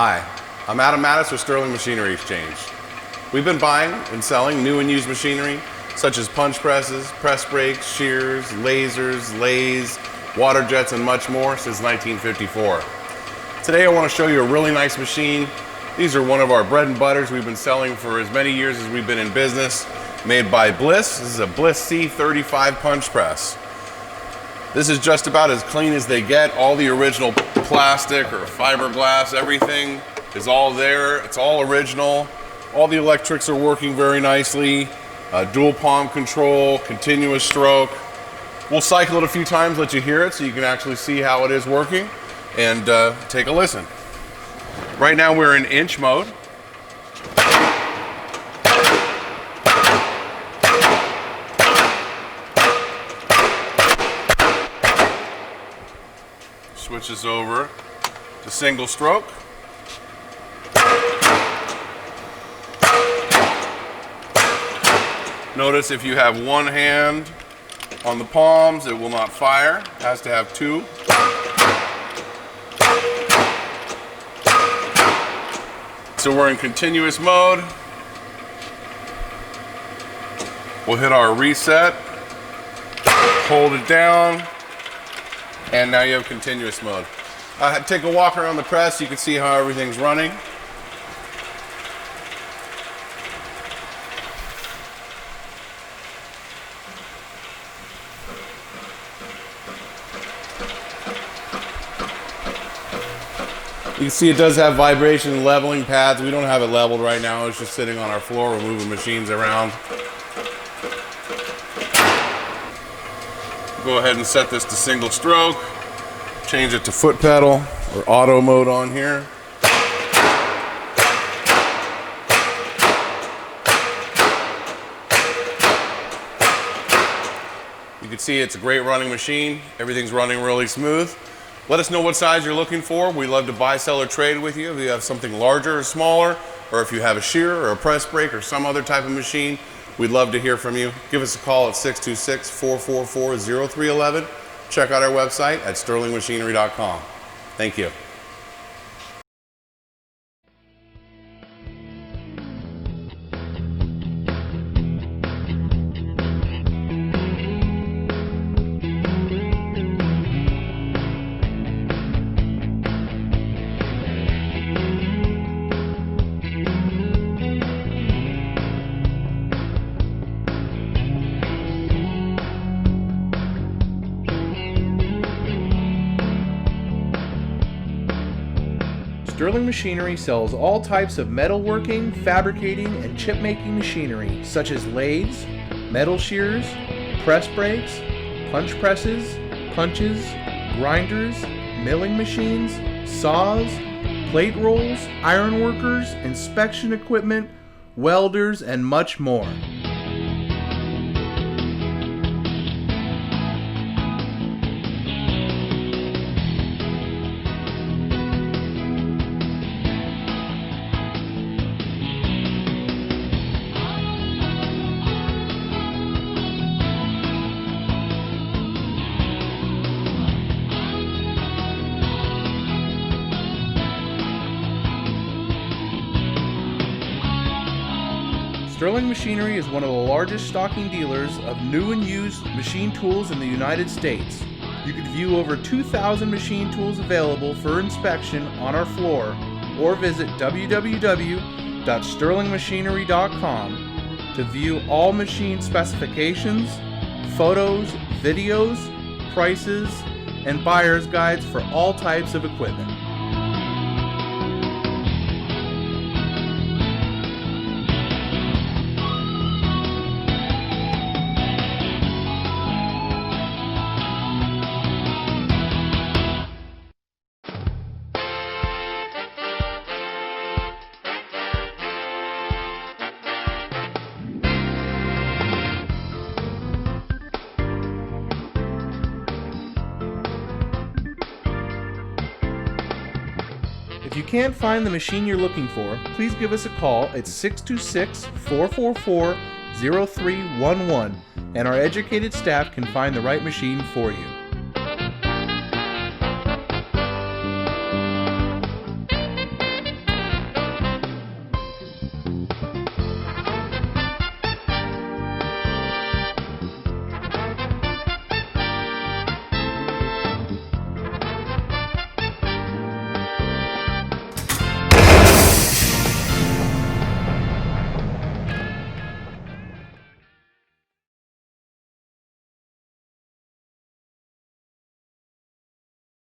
Hi, I'm Adam Mattis with Sterling Machinery Exchange. We've been buying and selling new and used machinery such as punch presses, press brakes, shears, lasers, lathes, water jets, and much more since 1954. Today I want to show you a really nice machine. These are one of our bread and butters we've been selling for as many years as we've been in business, made by Bliss. This is a Bliss C-35 punch press. This is just about as clean as they get. All the original plastic or fiberglass, everything is all there. It's all original. All the electrics are working very nicely. Dual palm control, continuous stroke. We'll cycle it a few times, let you hear it so you can actually see how it is working and take a listen. Right now we're in inch mode. Switches over to single stroke. Notice if you have one hand on the palms, it will not fire. It has to have two. So we're in continuous mode. We'll hit our reset, hold it down, and now you have continuous mode. Take a walk around the press, you can see how everything's running. You can see it does have vibration and leveling pads. We don't have it leveled right now. It's just sitting on our floor. We're moving machines around. Go ahead and set this to single stroke. Change it to foot pedal or auto mode on here. You can see it's a great running machine. Everything's running really smooth. Let us know what size you're looking for. We love to buy, sell, or trade with you. If you have something larger or smaller, or if you have a shear or a press brake or some other type of machine, we'd love to hear from you. Give us a call at 626-444-0311. Check out our website at sterlingmachinery.com. Thank you. Sterling Machinery sells all types of metalworking, fabricating, and chip-making machinery, such as lathes, metal shears, press brakes, punch presses, punches, grinders, milling machines, saws, plate rolls, iron workers, inspection equipment, welders, and much more. Sterling Machinery is one of the largest stocking dealers of new and used machine tools in the United States. You can view over 2,000 machine tools available for inspection on our floor or visit www.sterlingmachinery.com to view all machine specifications, photos, videos, prices, and buyer's guides for all types of equipment. If you can't find the machine you're looking for, please give us a call at 626-444-0311 and our educated staff can find the right machine for you.